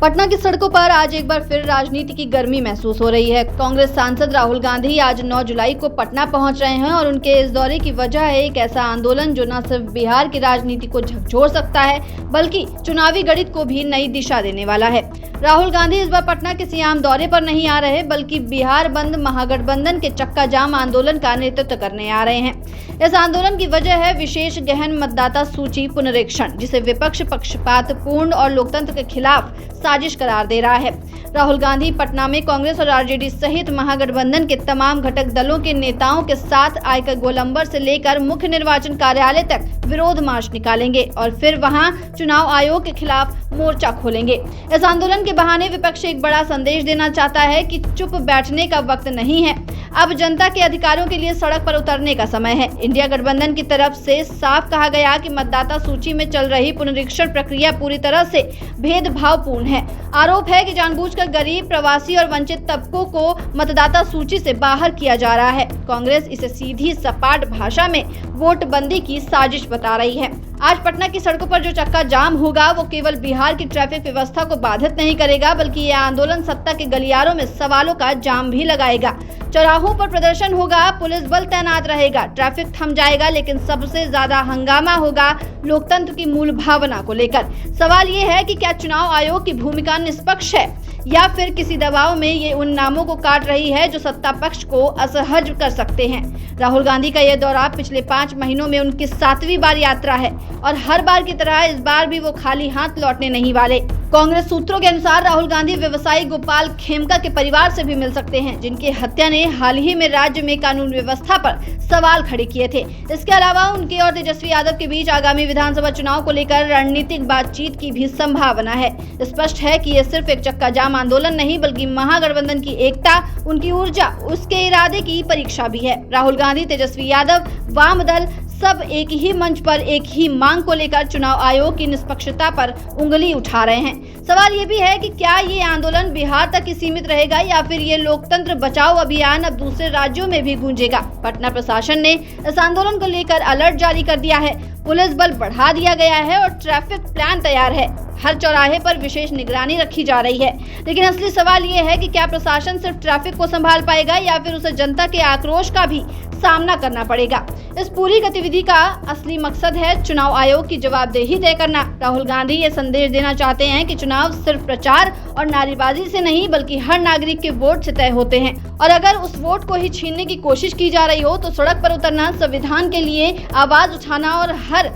पटना की सड़कों पर आज एक बार फिर राजनीति की गर्मी महसूस हो रही है। कांग्रेस सांसद राहुल गांधी आज 9 जुलाई को पटना पहुंच रहे हैं और उनके इस दौरे की वजह है एक ऐसा आंदोलन जो न सिर्फ बिहार की राजनीति को झकझोर सकता है बल्कि चुनावी गणित को भी नई दिशा देने वाला है। राहुल गांधी इस बार पटना के आम दौरे पर नहीं आ रहे बल्कि बिहार बंद महागठबंधन के चक्का जाम आंदोलन का नेतृत्व करने आ रहे हैं। इस आंदोलन की वजह है विशेष गहन मतदाता सूची पुनरीक्षण, जिसे विपक्ष पक्षपात पूर्ण और लोकतंत्र के खिलाफ साजिश करार दे रहा है। राहुल गांधी पटना में कांग्रेस और आरजेडी सहित महागठबंधन के तमाम घटक दलों के नेताओं के साथ आयकर गोलंबर से लेकर मुख्य निर्वाचन कार्यालय तक विरोध मार्च निकालेंगे और फिर वहां चुनाव आयोग के खिलाफ मोर्चा खोलेंगे। इस आंदोलन के बहाने विपक्ष एक बड़ा संदेश देना चाहता है कि चुप बैठने का वक्त नहीं है, अब जनता के अधिकारों के लिए सड़क पर उतरने का समय है। इंडिया गठबंधन की तरफ से साफ कहा गया कि मतदाता सूची में चल रही पुनरीक्षण प्रक्रिया पूरी तरह से भेदभावपूर्ण है। आरोप है कि जानबूझकर गरीब, प्रवासी और वंचित तबकों को मतदाता सूची से बाहर किया जा रहा है। कांग्रेस इसे सीधी सपाट भाषा में वोटबंदी की साजिश बता रही है। आज पटना की सड़कों पर जो चक्का जाम होगा वो केवल बिहार की ट्रैफिक व्यवस्था को बाधित नहीं करेगा बल्कि यह आंदोलन सत्ता के गलियारों में सवालों का जाम भी लगाएगा। चौराहों पर प्रदर्शन होगा, पुलिस बल तैनात रहेगा, ट्रैफिक थम जाएगा, लेकिन सबसे ज्यादा हंगामा होगा लोकतंत्र की मूल भावना को लेकर। सवाल ये है कि क्या चुनाव आयोग की भूमिका निष्पक्ष है या फिर किसी दबाव में ये उन नामों को काट रही है जो सत्ता पक्ष को असहज कर सकते हैं। राहुल गांधी का यह दौरा पिछले 5 महीनों में उनकी 7वीं बार यात्रा है और हर बार की तरह इस बार भी वो खाली हाथ लौटने नहीं वाले। कांग्रेस सूत्रों के अनुसार राहुल गांधी व्यवसायी गोपाल खेमका के परिवार से भी मिल सकते हैं, जिनकी हत्या ने हाल ही में राज्य में कानून व्यवस्था पर सवाल खड़े किए थे। इसके अलावा उनके और तेजस्वी यादव के बीच आगामी विधानसभा चुनाव को लेकर रणनीतिक बातचीत की भी संभावना है। स्पष्ट है कि ये सिर्फ एक चक्का जाम आंदोलन नहीं बल्कि महागठबंधन की एकता, उनकी ऊर्जा, उसके इरादे की परीक्षा भी है। राहुल गांधी, तेजस्वी यादव, वाम दल सब एक ही मंच पर एक ही मांग को लेकर चुनाव आयोग की निष्पक्षता पर उंगली उठा रहे हैं। सवाल ये भी है कि क्या ये आंदोलन बिहार तक ही सीमित रहेगा या फिर ये लोकतंत्र बचाओ अभियान अब दूसरे राज्यों में भी गूंजेगा। पटना प्रशासन ने इस आंदोलन को लेकर अलर्ट जारी कर दिया है, पुलिस बल बढ़ा दिया गया है और ट्रैफिक प्लान तैयार है। हर चौराहे पर विशेष निगरानी रखी जा रही है। लेकिन असली सवाल ये है कि क्या प्रशासन सिर्फ ट्रैफिक को संभाल पाएगा या फिर उसे जनता के आक्रोश का भी सामना करना पड़ेगा। इस पूरी गतिविधि का असली मकसद है चुनाव आयोग की जवाबदेही तय करना। राहुल गांधी ये संदेश देना चाहते हैं कि चुनाव सिर्फ प्रचार और नारेबाजी से नहीं बल्कि हर नागरिक के वोट से तय होते हैं और अगर उस वोट को ही छीनने की कोशिश की जा रही हो तो सड़क पर उतरना संविधान के लिए आवाज उठाना और हर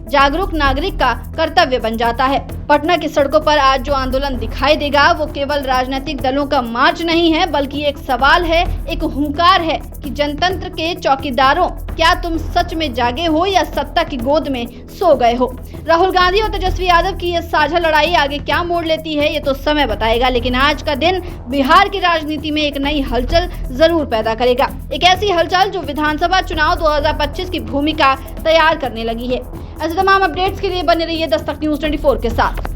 जागरूक नागरिक का कर्तव्य बन जाता है। पटना की सड़कों पर आज जो आंदोलन दिखाई देगा वो केवल राजनीतिक दलों का मार्च नहीं है बल्कि एक सवाल है, एक हुंकार है कि जनतंत्र के चौकीदारों, क्या तुम सच में जागे हो या सत्ता की गोद में सो गए हो। राहुल गांधी और तेजस्वी यादव की ये साझा लड़ाई आगे क्या मोड़ लेती है ये तो समय बताएगा, लेकिन आज का दिन बिहार की राजनीति में एक नई हलचल जरूर पैदा करेगा। एक ऐसी हलचल जो विधानसभा चुनाव 2025 की भूमिका तैयार करने लगी है। ऐसे तमाम अपडेट्स के लिए बने रहिए दस्तक न्यूज़ 24 के साथ।